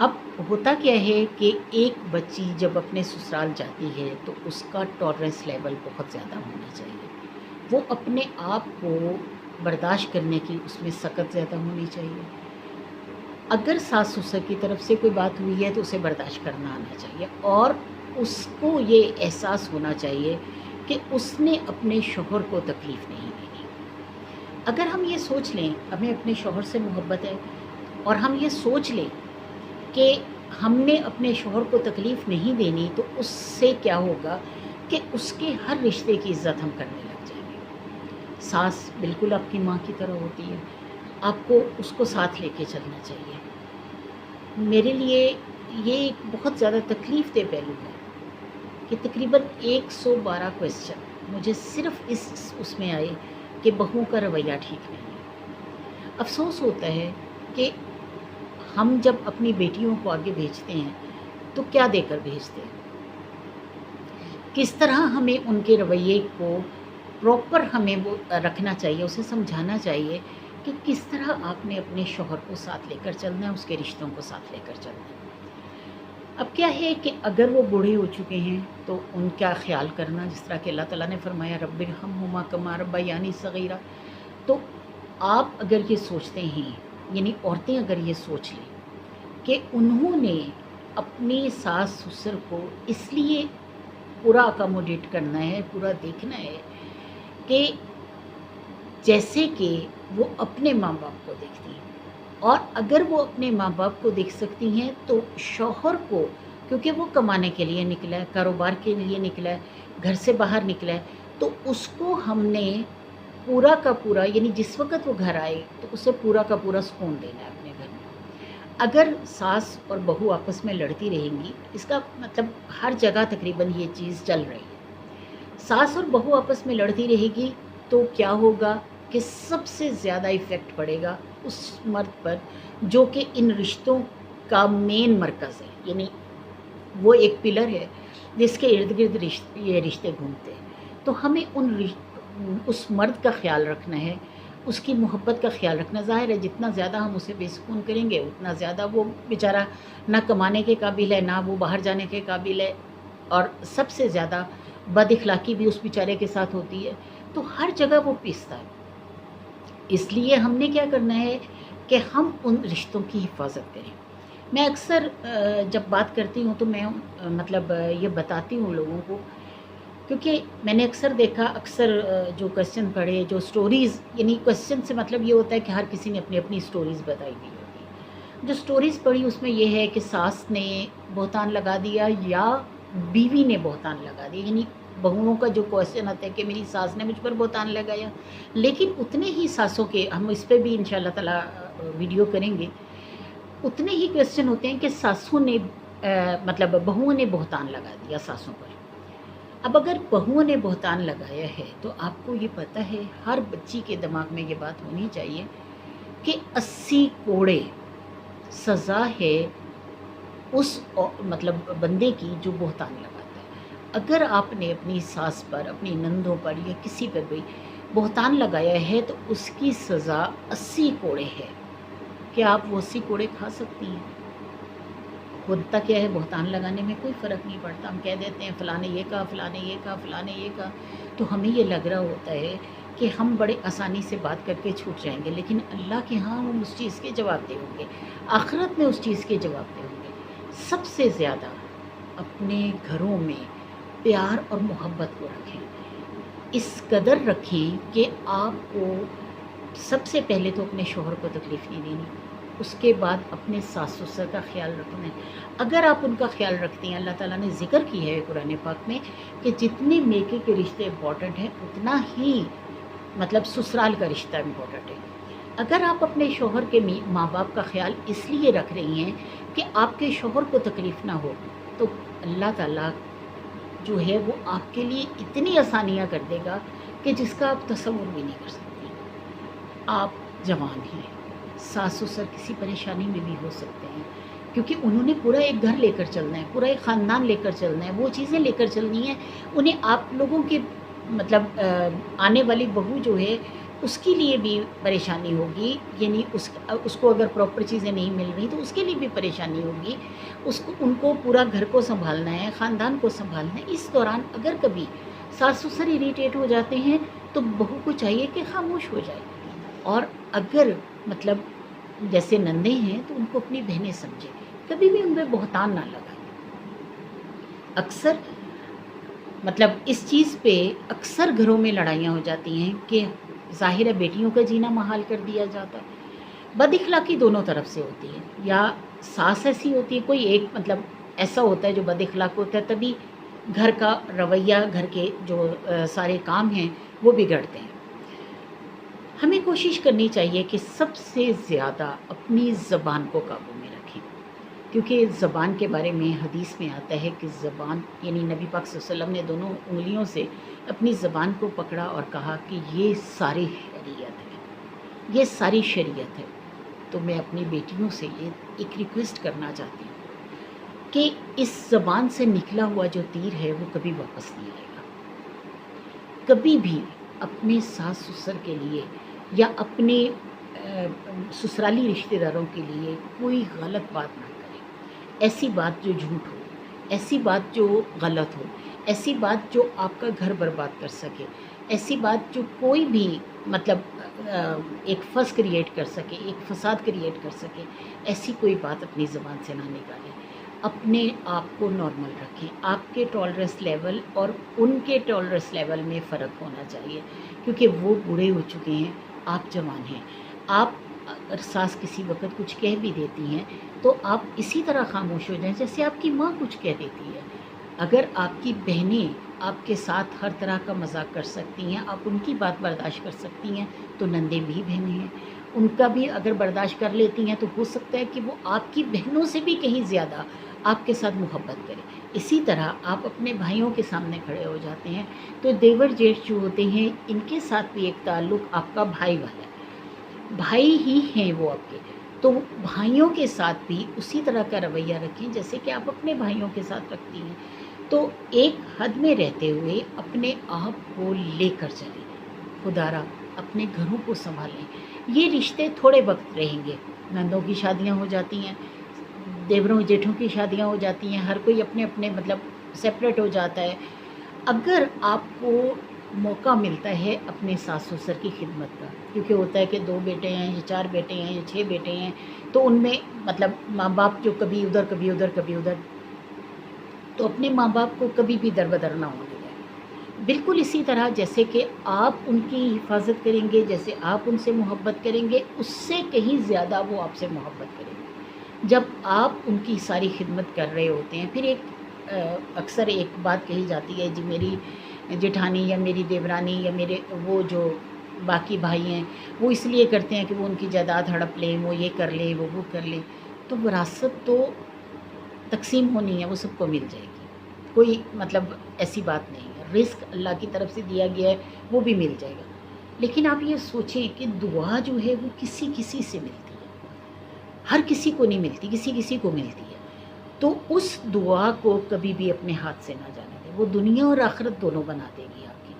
اب ہوتا کیا ہے کہ ایک بچی جب اپنے سسرال جاتی ہے تو اس کا ٹالرنس لیول بہت زیادہ ہونا چاہیے، وہ اپنے آپ کو برداشت کرنے کی اس میں سخت زیادہ ہونی چاہیے۔ اگر ساس سسر کی طرف سے کوئی بات ہوئی ہے تو اسے برداشت کرنا آنا چاہیے، اور اس کو یہ احساس ہونا چاہیے کہ اس نے اپنے شوہر کو تکلیف نہیں دینی۔ اگر ہم یہ سوچ لیں ہمیں اپنے شوہر سے محبت ہے، اور ہم یہ سوچ لیں کہ ہم نے اپنے شوہر کو تکلیف نہیں دینی، تو اس سے کیا ہوگا کہ اس کے ہر رشتے کی عزت ہم کرنے لگ جائیں گے۔ ساس بالکل آپ کی ماں کی طرح ہوتی ہے، آپ کو اس کو ساتھ لے کے چلنا چاہیے۔ میرے لیے یہ ایک بہت زیادہ تکلیف دہ پہلو ہے کہ تقریباً 112 کویسچن مجھے صرف اس میں آئے کہ بہوؤں کا رویہ ٹھیک نہیں ہے۔ افسوس ہوتا ہے کہ ہم جب اپنی بیٹیوں کو آگے بھیجتے ہیں تو کیا دے کر بھیجتے ہیں، کس طرح ہمیں ان کے رویے کو پراپر ہمیں وہ رکھنا چاہیے، اسے سمجھانا چاہیے کہ کس طرح آپ نے اپنے شوہر کو ساتھ لے کر چلنا ہے، اس کے رشتوں کو ساتھ لے کر چلنا ہے۔ اب کیا ہے کہ اگر وہ بوڑھے ہو چکے ہیں تو ان کا خیال کرنا، جس طرح کہ اللہ تعالیٰ نے فرمایا رب ارحمہما کما ربیانی صغیرہ، تو آپ اگر یہ سوچتے ہیں، یعنی عورتیں اگر یہ سوچ لیں کہ انہوں نے اپنی ساس سسر کو اس لیے پورا اکاموڈیٹ کرنا ہے، پورا دیکھنا ہے کہ جیسے کہ وہ اپنے ماں باپ کو دیکھتی ہیں، اور اگر وہ اپنے ماں باپ کو دیکھ سکتی ہیں تو شوہر کو، کیونکہ وہ کمانے کے لیے نکلا ہے، کاروبار کے لیے نکلا ہے، گھر سے باہر نکلا ہے، تو اس کو ہم نے پورا کا پورا، یعنی جس وقت وہ گھر آئے تو اسے پورا کا پورا سکون دینا ہے اپنے گھر میں۔ اگر ساس اور بہو آپس میں لڑتی رہیں گی، اس کا مطلب ہر جگہ تقریباً یہ چیز چل رہی ہے، ساس اور بہو آپس میں لڑتی رہے گی تو کیا ہوگا کہ سب سے زیادہ ایفیکٹ پڑے گا اس مرد پر جو کہ ان رشتوں کا مین مرکز ہے، یعنی وہ ایک پلر ہے جس کے ارد گرد یہ رشتے گھومتے ہیں۔ تو ہمیں اس مرد کا خیال رکھنا ہے، اس کی محبت کا خیال رکھنا۔ ظاہر ہے جتنا زیادہ ہم اسے بے سکون کریں گے اتنا زیادہ وہ بیچارہ نہ کمانے کے قابل ہے، نہ وہ باہر جانے کے قابل ہے، اور سب سے زیادہ بد اخلاقی بھی اس بیچارے کے ساتھ ہوتی ہے، تو ہر جگہ وہ پیستا ہے۔ اس لیے ہم نے کیا کرنا ہے کہ ہم ان رشتوں کی حفاظت کریں۔ میں اکثر جب بات کرتی ہوں تو میں مطلب یہ بتاتی ہوں لوگوں کو، کیونکہ میں نے اکثر دیکھا، اکثر جو کویسچن پڑھے، جو سٹوریز، یعنی کویسچن سے مطلب یہ ہوتا ہے کہ ہر کسی نے اپنی اپنی سٹوریز بتائی ہوئی ہوتی ہے۔ جو سٹوریز پڑھی اس میں یہ ہے کہ ساس نے بہتان لگا دیا یا بیوی نے بہتان لگا دیا، یعنی بہوؤں کا جو کویسچن آتا ہے کہ میری ساس نے مجھ پر بہتان لگایا، لیکن اتنے ہی ساسوں کے، ہم اس پہ بھی انشاءاللہ تعالیٰ ویڈیو کریں گے، اتنے ہی کویسچن ہوتے ہیں کہ ساسوں نے مطلب بہوؤں نے بہتان لگا دیا ساسوں پر۔ اب اگر بہوؤں نے بہتان لگایا ہے تو آپ کو یہ پتہ ہے، ہر بچی کے دماغ میں یہ بات ہونی چاہیے کہ 80 کوڑے سزا ہے اس مطلب بندے کی جو بہتان لگاتا ہے۔ اگر آپ نے اپنی ساس پر، اپنی نندوں پر یا کسی پر بھی بہتان لگایا ہے تو اس کی سزا 80 کوڑے ہے۔ کیا آپ وہ 80 کوڑے کھا سکتی ہیں؟ ہوتا کیا ہے، بہتان لگانے میں کوئی فرق نہیں پڑتا، ہم کہہ دیتے ہیں فلاں نے یہ کہا، فلاں نے یہ کہا، فلاں نے یہ کہا، تو ہمیں یہ لگ رہا ہوتا ہے کہ ہم بڑے آسانی سے بات کر کے چھوٹ جائیں گے، لیکن اللہ کے ہاں ہم اس چیز کے جواب دے ہوں گے، آخرت میں اس چیز کے جواب دے ہوں گے۔ سب سے زیادہ اپنے گھروں میں پیار اور محبت کو رکھیں، اس قدر رکھیں کہ آپ کو سب سے پہلے تو اپنے شوہر کو تکلیف نہیں دینی، اس کے بعد اپنے ساس سسر کا خیال رکھنا ہے۔ اگر آپ ان کا خیال رکھتے ہیں، اللہ تعالیٰ نے ذکر کی ہے قرآن پاک میں کہ جتنے میکے کے رشتے امپورٹنٹ ہیں اتنا ہی مطلب سسرال کا رشتہ امپورٹنٹ ہے۔ اگر آپ اپنے شوہر کے ماں باپ کا خیال اس لیے رکھ رہی ہیں کہ آپ کے شوہر کو تکلیف نہ ہو، تو اللہ تعالیٰ جو ہے وہ آپ کے لیے اتنی آسانیاں کر دے گا کہ جس کا آپ تصور بھی نہیں کر سکتی۔ آپ جوان ہیں، ساس سسر کسی پریشانی میں بھی ہو سکتے ہیں، کیونکہ انہوں نے پورا ایک گھر لے کر چلنا ہے، پورا ایک خاندان لے کر چلنا ہے، وہ چیزیں لے کر چلنی ہیں، انہیں آپ لوگوں کے مطلب آنے والی بہو جو ہے اس کے لیے بھی پریشانی ہوگی، یعنی اس کو اگر پراپر چیزیں نہیں مل رہی تو اس کے لیے بھی پریشانی ہوگی، ان کو پورا گھر کو سنبھالنا ہے، خاندان کو سنبھالنا ہے۔ اس دوران اگر کبھی ساس سسر اریٹیٹ ہو جاتے ہیں تو بہو کو چاہیے کہ خاموش ہو جائے، اور اگر مطلب جیسے نندے ہیں تو ان کو اپنی بہنیں سمجھے، کبھی بھی ان پہ بہتان نہ لگائے۔ اکثر مطلب اس چیز پہ اکثر گھروں میں لڑائیاں ہو جاتی ہیں کہ ظاہر ہے بیٹیوں کا جینا محال کر دیا جاتا ہے۔ بد اخلاقی دونوں طرف سے ہوتی ہے، یا ساس ایسی ہوتی ہے، کوئی ایک مطلب ایسا ہوتا ہے جو بد اخلاق ہوتا ہے، تبھی گھر کا رویہ، گھر کے جو سارے کام ہیں وہ بگڑتے ہیں۔ ہمیں کوشش کرنی چاہیے کہ سب سے زیادہ اپنی زبان کو قابو میں رکھیں، کیونکہ زبان کے بارے میں حدیث میں آتا ہے کہ زبان، یعنی نبی پاک صلی اللہ علیہ وسلم نے دونوں انگلیوں سے اپنی زبان کو پکڑا اور کہا کہ یہ ساری شریعت ہے، یہ ساری شریعت ہے۔ تو میں اپنی بیٹیوں سے یہ ایک ریکویسٹ کرنا چاہتی ہوں کہ اس زبان سے نکلا ہوا جو تیر ہے وہ کبھی واپس نہیں آئے گا۔ کبھی بھی اپنے ساس سسر کے لیے یا اپنے سسرالی رشتہ داروں کے لیے کوئی غلط بات نہ کریں، ایسی بات جو جھوٹ ہو، ایسی بات جو غلط ہو، ایسی بات جو آپ کا گھر برباد کر سکے، ایسی بات جو کوئی بھی مطلب ایک فس کریٹ کر سکے، ایک فساد کریٹ کر سکے، ایسی کوئی بات اپنی زبان سے نہ نکالیں۔ اپنے آپ کو نارمل رکھیں، آپ کے ٹالرنس لیول اور ان کے ٹالرنس لیول میں فرق ہونا چاہیے، کیونکہ وہ بوڑھے ہو چکے ہیں، آپ جوان ہیں۔ آپ اگر ساس کسی وقت کچھ کہہ بھی دیتی ہیں تو آپ اسی طرح خاموش ہو جائیں جیسے آپ کی ماں کچھ کہہ دیتی ہے۔ اگر آپ کی بہنیں آپ کے ساتھ ہر طرح کا مذاق کر سکتی ہیں، آپ ان کی بات برداشت کر سکتی ہیں، تو نندیں بھی بہنیں ہیں، ان کا بھی اگر برداشت کر لیتی ہیں تو ہو سکتا ہے کہ وہ آپ کی بہنوں سے بھی کہیں زیادہ آپ کے ساتھ محبت کریں۔ اسی طرح آپ اپنے بھائیوں کے سامنے کھڑے ہو جاتے ہیں تو دیور جیٹھ جو ہوتے ہیں ان کے ساتھ بھی ایک تعلق آپ کا بھائی والا ہے، بھائی ہی ہیں وہ آپ کے، تو بھائیوں کے ساتھ بھی اسی طرح کا رویہ رکھیں جیسے کہ آپ اپنے بھائیوں کے ساتھ رکھتی ہیں۔ تو ایک حد میں رہتے ہوئے اپنے آپ کو لے کر چلیں، خدا را اپنے گھروں کو سنبھالیں۔ یہ رشتے تھوڑے وقت رہیں گے، نندوں کی شادیاں ہو جاتی ہیں، دیوروں جیٹھوں کی شادیاں ہو جاتی ہیں، ہر کوئی اپنے اپنے مطلب سپریٹ ہو جاتا ہے۔ اگر آپ کو موقع ملتا ہے اپنے ساس سسر کی خدمت کا، کیونکہ ہوتا ہے کہ 2 بیٹے ہیں یا 4 بیٹے ہیں یا 6 بیٹے ہیں، تو ان میں مطلب ماں باپ جو کبھی ادھر کبھی ادھر کبھی ادھر، تو اپنے ماں باپ کو کبھی بھی دربدر نہ ہونے دیں۔ بالکل اسی طرح جیسے کہ آپ ان کی حفاظت کریں گے، جیسے آپ ان سے محبت کریں گے، اس سے کہیں زیادہ وہ آپ سے محبت کریں گے۔ جب آپ ان کی ساری خدمت کر رہے ہوتے ہیں، پھر اکثر ایک بات کہی جاتی ہے، جی میری جیٹھانی یا میری دیورانی یا میرے وہ جو باقی بھائی ہیں وہ اس لیے کرتے ہیں کہ وہ ان کی جائیداد ہڑپ لیں، وہ یہ کر لیں، وہ کر لیں۔ تو وراثت تو تقسیم ہونی ہے، وہ سب کو مل جائے گی، کوئی مطلب ایسی بات نہیں ہے، رزق اللہ کی طرف سے دیا گیا ہے وہ بھی مل جائے گا۔ لیکن آپ یہ سوچیں کہ دعا جو ہے وہ کسی کسی سے ملتی ہے، ہر کسی کو نہیں ملتی، کسی کسی کو ملتی ہے۔ تو اس دعا کو کبھی بھی اپنے ہاتھ سے نہ جانے دیں، وہ دنیا اور آخرت دونوں بنا دے گی آپ کی۔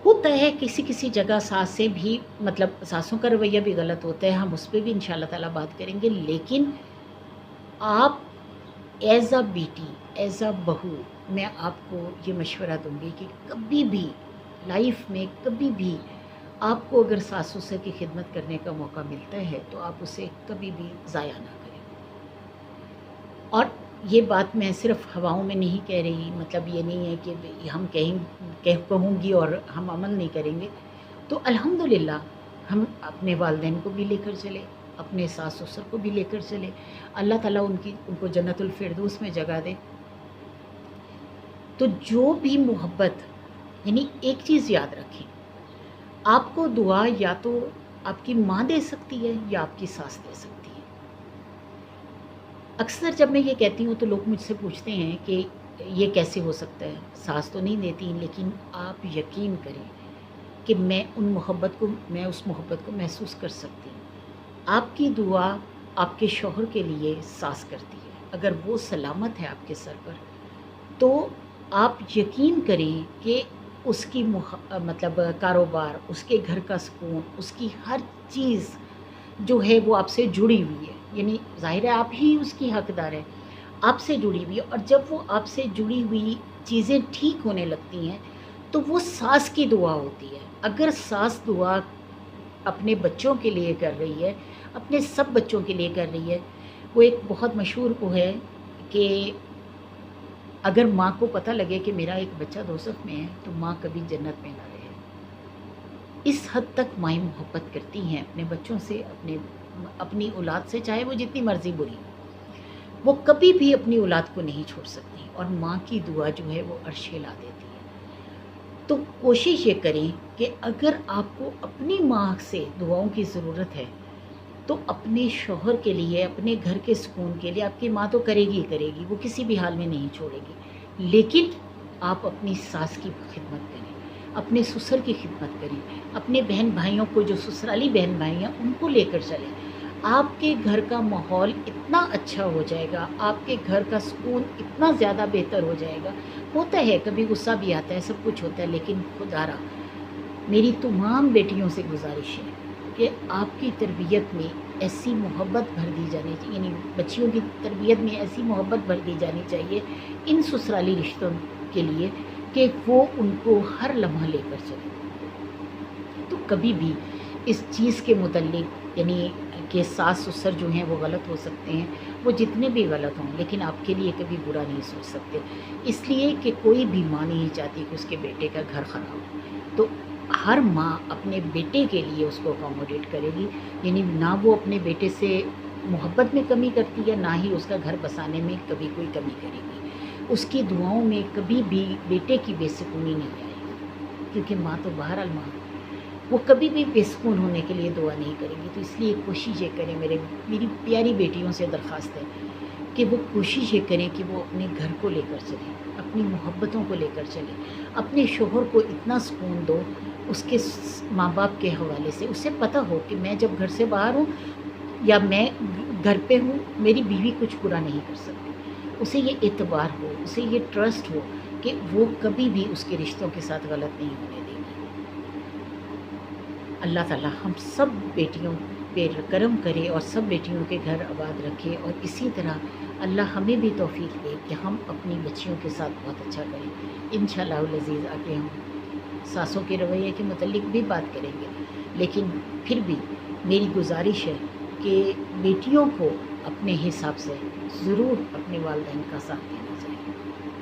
ہوتا ہے کسی کسی جگہ ساس سے بھی مطلب ساسوں کا رویہ بھی غلط ہوتا ہے، ہم اس پہ بھی انشاءاللہ تعالیٰ بات کریں گے، لیکن آپ ایز اے بیٹی، ایز اے بہو، میں آپ کو یہ مشورہ دوں گی کہ کبھی بھی لائف میں کبھی بھی آپ کو اگر ساس سسر کی خدمت کرنے کا موقع ملتا ہے تو آپ اسے کبھی بھی ضائع نہ کریں۔ اور یہ بات میں صرف ہواؤں میں نہیں کہہ رہی، مطلب یہ نہیں ہے کہ ہم کہوں گی اور ہم عمل نہیں کریں گے۔ تو الحمدللہ ہم اپنے والدین کو بھی لے کر چلے، اپنے ساس سسر کو بھی لے کر چلے، اللہ تعالیٰ ان کو جنت الفردوس میں جگہ دے۔ تو جو بھی محبت، یعنی ایک چیز یاد رکھیں، آپ کو دعا یا تو آپ کی ماں دے سکتی ہے یا آپ کی ساس دے سکتی ہے۔ اکثر جب میں یہ کہتی ہوں تو لوگ مجھ سے پوچھتے ہیں کہ یہ کیسے ہو سکتا ہے، ساس تو نہیں دیتی، لیکن آپ یقین کریں کہ میں اس محبت کو محسوس کر سکتی ہوں۔ آپ کی دعا آپ کے شوہر کے لیے ساس کرتی ہے، اگر وہ سلامت ہے آپ کے سر پر، تو آپ یقین کریں کہ اس کی مطلب کاروبار، اس کے گھر کا سکون، اس کی ہر چیز جو ہے وہ آپ سے جڑی ہوئی ہے، یعنی ظاہر ہے آپ ہی اس کی حقدار ہے، آپ سے جڑی ہوئی ہے، اور جب وہ آپ سے جڑی ہوئی چیزیں ٹھیک ہونے لگتی ہیں تو وہ ساس کی دعا ہوتی ہے۔ اگر ساس دعا اپنے بچوں کے لیے کر رہی ہے، اپنے سب بچوں کے لیے کر رہی ہے، وہ ایک بہت مشہور وہ ہے کہ اگر ماں کو پتہ لگے کہ میرا ایک بچہ دوزخ میں ہے تو ماں کبھی جنت میں نہ رہے۔ اس حد تک مائیں محبت کرتی ہیں اپنے بچوں سے، اپنی اولاد سے، چاہے وہ جتنی مرضی بری ہو، وہ کبھی بھی اپنی اولاد کو نہیں چھوڑ سکتی، اور ماں کی دعا جو ہے وہ عرش ہلا دیتی ہے۔ تو کوشش یہ کریں کہ اگر آپ کو اپنی ماں سے دعاؤں کی ضرورت ہے تو اپنے شوہر کے لیے، اپنے گھر کے سکون کے لیے، آپ کی ماں تو کرے گی کرے گی، وہ کسی بھی حال میں نہیں چھوڑے گی، لیکن آپ اپنی ساس کی خدمت کریں، اپنے سسر کی خدمت کریں، اپنے بہن بھائیوں کو، جو سسرالی بہن بھائی ہیں ان کو لے کر چلیں۔ آپ کے گھر کا ماحول اتنا اچھا ہو جائے گا، آپ کے گھر کا سکون اتنا زیادہ بہتر ہو جائے گا۔ ہوتا ہے کبھی غصہ بھی آتا ہے، سب کچھ ہوتا ہے، لیکن خدا را میری تمام بیٹیوں سے گزارش ہے کہ آپ کی تربیت میں ایسی محبت بھر دی جانی چاہیے، یعنی بچیوں کی تربیت میں ایسی محبت بھر دی جانی چاہیے ان سسرالی رشتوں کے لیے کہ وہ ان کو ہر لمحہ لے کر چلیں۔ تو کبھی بھی اس چیز کے متعلق، یعنی کہ ساس سسر جو ہیں وہ غلط ہو سکتے ہیں، وہ جتنے بھی غلط ہوں، لیکن آپ کے لیے کبھی برا نہیں سوچ سکتے، اس لیے کہ کوئی بھی ماں نہیں چاہتی کہ اس کے بیٹے کا گھر خراب ہو۔ تو ہر ماں اپنے بیٹے کے لیے اس کو اکاموڈیٹ کرے گی، یعنی نہ وہ اپنے بیٹے سے محبت میں کمی کرتی ہے، نہ ہی اس کا گھر بسانے میں کبھی کوئی کمی کرے گی۔ اس کی دعاؤں میں کبھی بھی بیٹے کی بے سکونی نہیں آئے گی، کیونکہ ماں تو بہرحال ماں ہے، وہ کبھی بھی بے سکون ہونے کے لیے دعا نہیں کرے گی۔ تو اس لیے کوشش یہ کریں، میری پیاری بیٹیوں سے درخواست ہے کہ وہ کوشش یہ کریں کہ وہ اپنے گھر کو لے کر چلیں، اپنی محبتوں کو لے کر چلیں، اپنے شوہر کو اتنا سکون دو، اس کے ماں باپ کے حوالے سے اسے پتہ ہو کہ میں جب گھر سے باہر ہوں یا میں گھر پہ ہوں، میری بیوی کچھ برا نہیں کر سکتی، اسے یہ اعتبار ہو، اسے یہ ٹرسٹ ہو کہ وہ کبھی بھی اس کے رشتوں کے ساتھ غلط نہیں ہونے دے گی۔ اللہ تعالیٰ ہم سب بیٹیوں پہ کرم کرے اور سب بیٹیوں کے گھر آباد رکھے، اور اسی طرح اللہ ہمیں بھی توفیق دے کہ ہم اپنی بچیوں کے ساتھ بہت اچھا کریں۔ انشاءاللہ العزیز آگے ہم ساسوں کے رویے کے متعلق بھی بات کریں گے، لیکن پھر بھی میری گزارش ہے کہ بیٹیوں کو اپنے حساب سے ضرور اپنے والدین کا ساتھ دینا چاہیے۔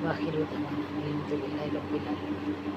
وآخر دعوانا الحمدللہ رب العالمین۔